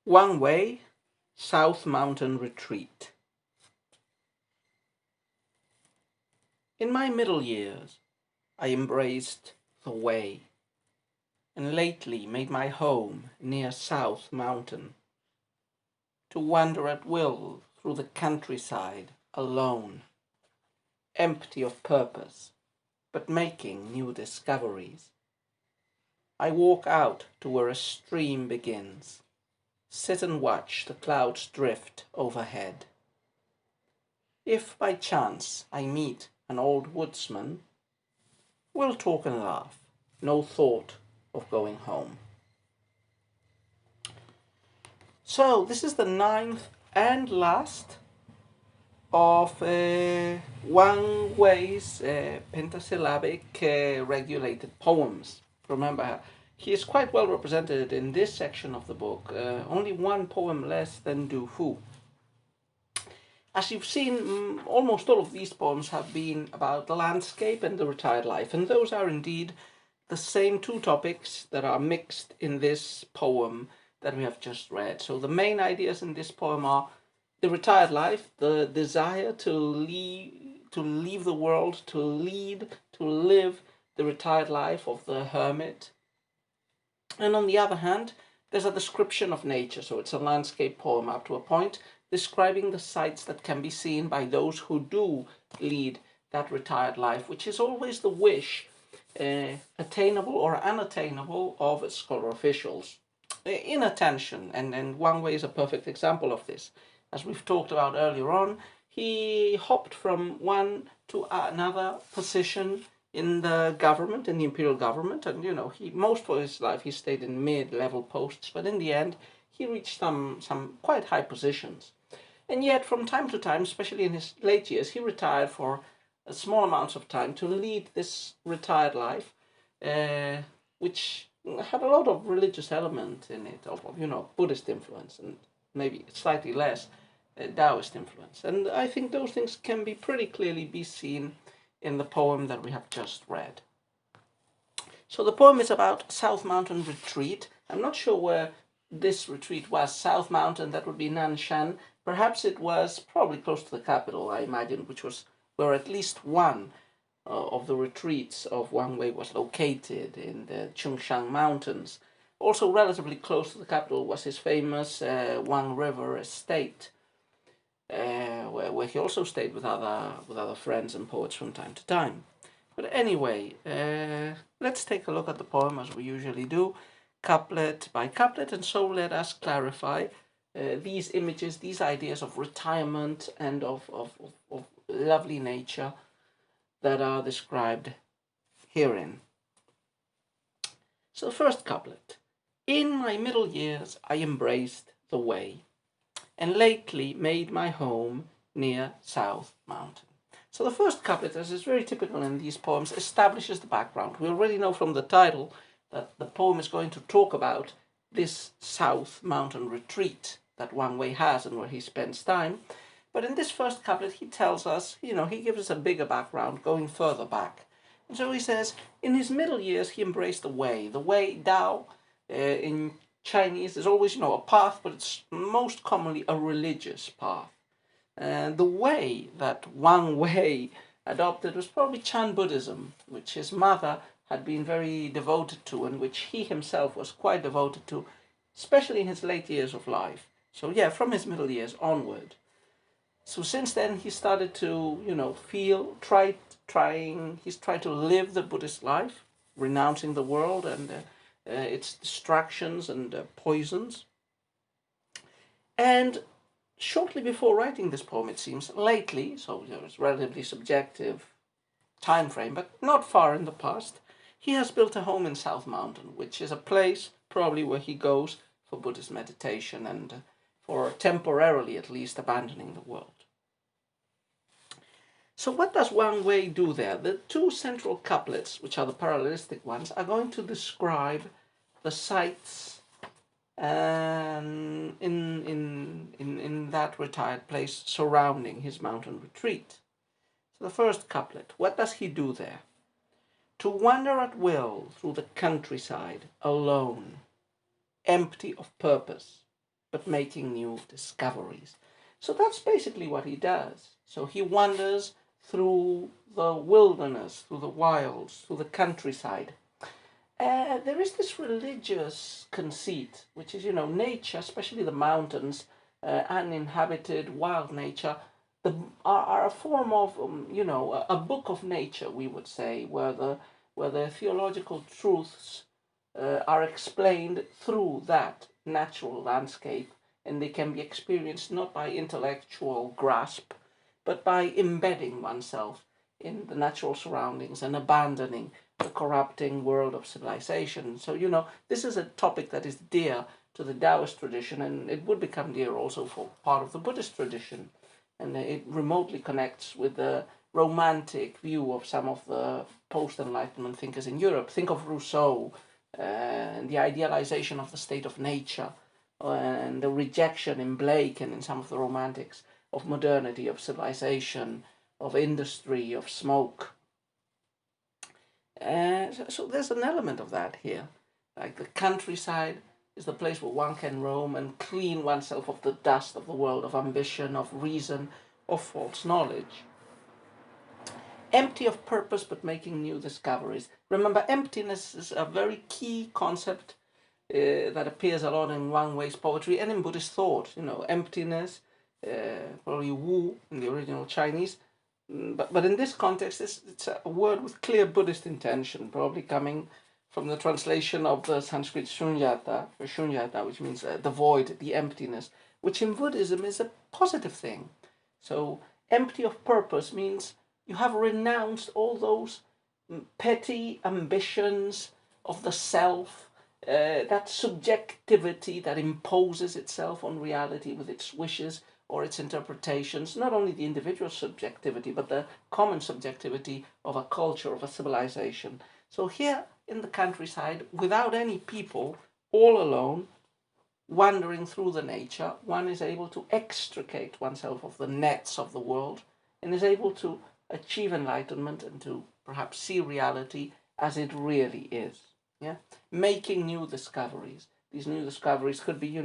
Wang South Mountain Retreat. In my middle years, I embraced the way, and lately made my home near South Mountain, to wander at will through the countryside alone, empty of purpose, but making new discoveries. I walk out to where a stream begins, sit and watch the clouds drift overhead. If by chance I meet an old woodsman, we'll talk and laugh, no thought of going home. So this is the ninth and last of Wang Wei's pentasyllabic regulated poems. Remember, he is quite well represented in this section of the book, only one poem less than Du Fu. As you've seen, almost all of these poems have been about the landscape and the retired life, and those are indeed the same two topics that are mixed in this poem that we have just read. So the main ideas in this poem are the retired life, the desire to leave the world, to live the retired life of the hermit. And on the other hand, there's a description of nature, so it's a landscape poem up to a point, describing the sights that can be seen by those who do lead that retired life, which is always the wish, attainable or unattainable, of scholar officials. Inattention, and Wang Wei is a perfect example of this. As we've talked about earlier on, he hopped from one to another position in the government, in the imperial government, and he most of his life he stayed in mid-level posts, but in the end he reached some quite high positions. And yet from time to time, especially in his late years, he retired for small amounts of time to lead this retired life, which had a lot of religious element in it, of Buddhist influence, and maybe slightly less Taoist influence. And I think those things can be pretty clearly be seen in the poem that we have just read. So the poem is about South Mountain Retreat. I'm not sure where this retreat was. South Mountain, that would be Nanshan. Perhaps it was probably close to the capital, I imagine, which was where at least one of the retreats of Wang Wei was located, in the Chungshan Mountains. Also relatively close to the capital was his famous Wang River estate, where he also stayed with other friends and poets from time to time. But anyway, let's take a look at the poem as we usually do, couplet by couplet, and so let us clarify these images, these ideas of retirement and of lovely nature that are described herein. So the first couplet. In my middle years I embraced the way, and lately made my home near South Mountain. So the first couplet, as is very typical in these poems, establishes the background. We already know from the title that the poem is going to talk about this South Mountain retreat that Wang Wei has and where he spends time. But in this first couplet, he tells us, he gives us a bigger background going further back. And so he says, in his middle years, he embraced the way. The way, Dao, in Chinese, is always, a path, but it's most commonly a religious path. And the way that Wang Wei adopted was probably Chan Buddhism, which his mother had been very devoted to, and which he himself was quite devoted to, especially in his late years of life. So yeah, from his middle years onward. So since then he started to, he's tried to live the Buddhist life, renouncing the world and its distractions and poisons. And shortly before writing this poem, it seems, lately, so it's a relatively subjective time frame, but not far in the past, he has built a home in South Mountain, which is a place probably where he goes for Buddhist meditation and for temporarily at least abandoning the world. So what does Wang Wei do there? The two central couplets, which are the parallelistic ones, are going to describe the sights in that retired place surrounding his mountain retreat. So the first couplet, what does he do there? To wander at will through the countryside alone, empty of purpose, but making new discoveries. So that's basically what he does. So he wanders through the wilderness, through the wilds, through the countryside. There is this religious conceit, which is, nature, especially the mountains, uninhabited wild nature, are a form of, a book of nature, we would say, where the theological truths are explained through that natural landscape, and they can be experienced not by intellectual grasp, but by embedding oneself in the natural surroundings and abandoning the corrupting world of civilization. So, this is a topic that is dear to the Taoist tradition, and it would become dear also for part of the Buddhist tradition. And it remotely connects with the romantic view of some of the post-Enlightenment thinkers in Europe. Think of Rousseau and the idealization of the state of nature, and the rejection in Blake and in some of the romantics of modernity, of civilization, of industry, of smoke. So there's an element of that here. Like the countryside is the place where one can roam and clean oneself of the dust of the world, of ambition, of reason, of false knowledge. Empty of purpose but making new discoveries. Remember, emptiness is a very key concept that appears a lot in Wang Wei's poetry and in Buddhist thought. Emptiness, probably Wu in the original Chinese, but in this context, it's a word with clear Buddhist intention, probably coming from the translation of the Sanskrit shunyata, which means the void, the emptiness, which in Buddhism is a positive thing. So empty of purpose means you have renounced all those petty ambitions of the self, that subjectivity that imposes itself on reality with its wishes or its interpretations, not only the individual subjectivity, but the common subjectivity of a culture, of a civilization. So here in the countryside, without any people, all alone, wandering through the nature, one is able to extricate oneself of the nets of the world and is able to achieve enlightenment and to perhaps see reality as it really is. Yeah, making new discoveries. These new discoveries could be,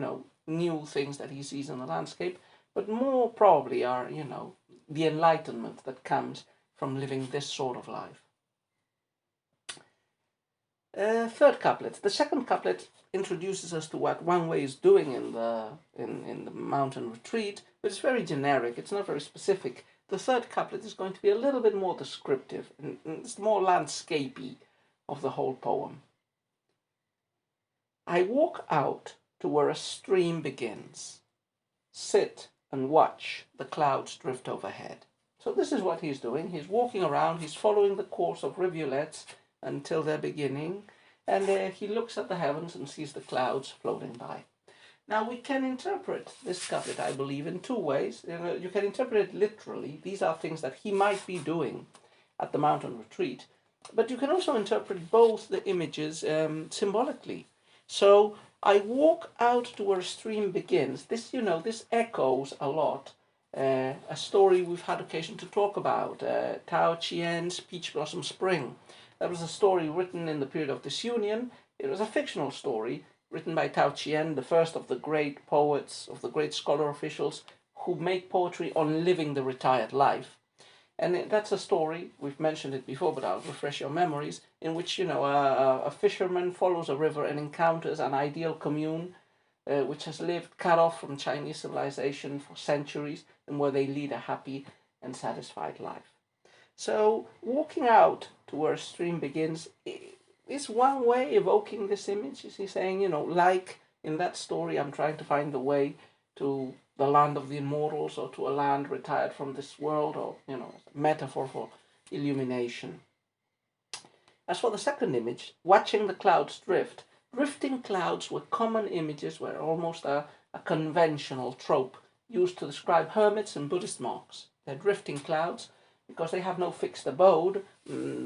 new things that he sees in the landscape, but more probably are, the enlightenment that comes from living this sort of life. Third couplet. The second couplet introduces us to what Wang Wei is doing in the mountain retreat, but it's very generic. It's not very specific. The third couplet is going to be a little bit more descriptive, and it's more landscapey of the whole poem. I walk out to where a stream begins, sit and watch the clouds drift overhead. So this is what he's doing. He's walking around, he's following the course of rivulets until their beginning, and he looks at the heavens and sees the clouds floating by. Now we can interpret this couplet, I believe, in two ways. You can interpret it literally. These are things that he might be doing at the mountain retreat. But you can also interpret both the images symbolically. So I walk out to where a stream begins. This, this echoes a lot a story we've had occasion to talk about, Tao Chien's Peach Blossom Spring. That was a story written in the period of disunion. It was a fictional story written by Tao Chien, the first of the great poets, of the great scholar officials who make poetry on living the retired life. And that's a story, we've mentioned it before, but I'll refresh your memories, in which, a fisherman follows a river and encounters an ideal commune which has lived cut off from Chinese civilization for centuries, and where they lead a happy and satisfied life. So walking out to where a stream begins is one way evoking this image. Is he saying, like in that story, I'm trying to find the way to the land of the immortals, or to a land retired from this world, or, metaphor for illumination. As for the second image, watching the clouds drift, drifting clouds were common images, were almost a conventional trope used to describe hermits and Buddhist monks. They're drifting clouds because they have no fixed abode.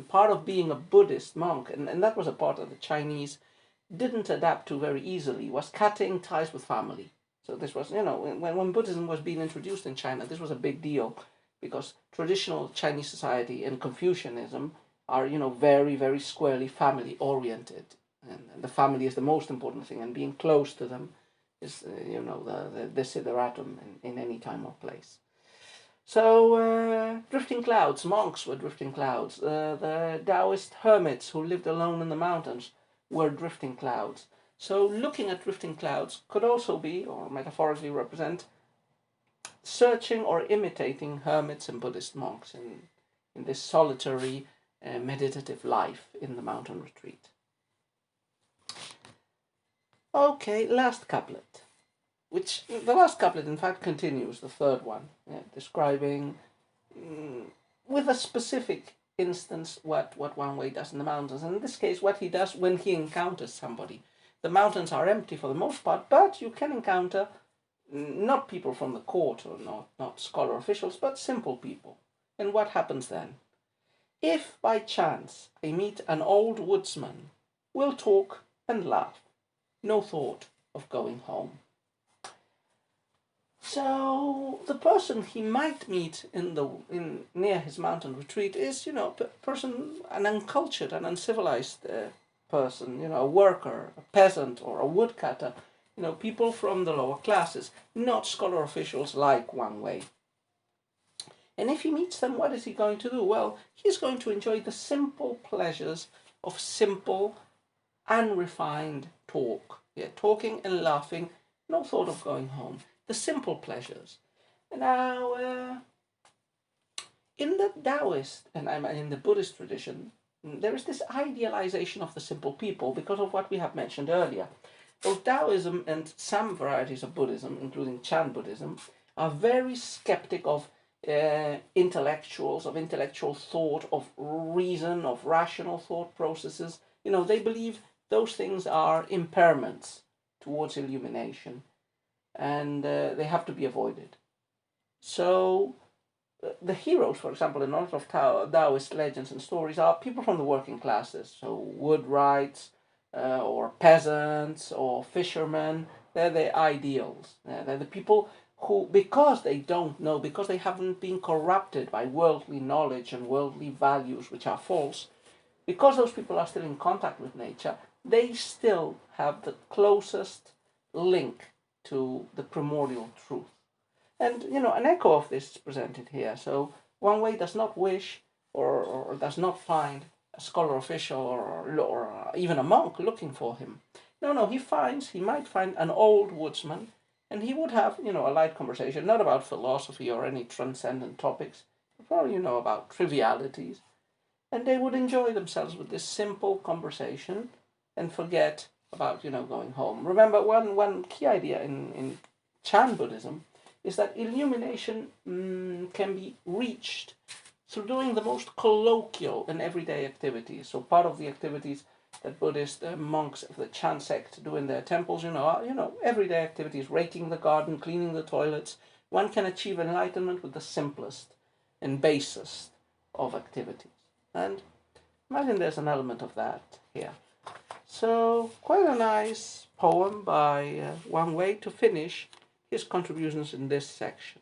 Part of being a Buddhist monk, and that was a part that the Chinese didn't adapt to very easily, was cutting ties with family. So this was, when Buddhism was being introduced in China, this was a big deal, because traditional Chinese society and Confucianism are, very, very squarely family-oriented. And the family is the most important thing, and being close to them is the desideratum in any time or place. So drifting clouds, monks were drifting clouds. The Taoist hermits who lived alone in the mountains were drifting clouds. So looking at drifting clouds could also be, or metaphorically represent, searching or imitating hermits and Buddhist monks in this solitary meditative life in the mountain retreat. Okay, last couplet. Which the last couplet in fact continues the third one, describing with a specific instance what Wang Wei does in the mountains, and in this case what he does when he encounters somebody. The mountains are empty for the most part, but you can encounter not people from the court or not scholar officials, but simple people. And what happens then? If by chance I meet an old woodsman, we'll talk and laugh. No thought of going home. So the person he might meet near his mountain retreat is, an uncultured and uncivilized person, a worker, a peasant, or a woodcutter, people from the lower classes, not scholar officials like Wang Wei. And if he meets them, what is he going to do? Well, he's going to enjoy the simple pleasures of simple, unrefined talk. Yeah, talking and laughing, no thought of going home. The simple pleasures. Now, in the Taoist and in the Buddhist tradition, there is this idealization of the simple people because of what we have mentioned earlier. Both Taoism and some varieties of Buddhism, including Chan Buddhism, are very skeptic of intellectuals, of intellectual thought, of reason, of rational thought processes. They believe those things are impairments towards illumination, and they have to be avoided. So the heroes, for example, in a lot of Taoist legends and stories are people from the working classes, so woodwrights, or peasants, or fishermen. They're the ideals. They're the people who, because they don't know, because they haven't been corrupted by worldly knowledge and worldly values which are false, because those people are still in contact with nature, they still have the closest link to the primordial truth. And, an echo of this is presented here. So Wang Wei does not wish or does not find a scholar official or even a monk looking for him. No, he might find an old woodsman, and he would have, a light conversation, not about philosophy or any transcendent topics, but probably, about trivialities. And they would enjoy themselves with this simple conversation and forget about, going home. Remember, one key idea in Chan Buddhism is that illumination can be reached through doing the most colloquial and everyday activities. So part of the activities that Buddhist monks of the Chan sect do in their temples, are, everyday activities, raking the garden, cleaning the toilets. One can achieve enlightenment with the simplest and basest of activities. And imagine there's an element of that here. So quite a nice poem by Wang Wei to finish his contributions in this section.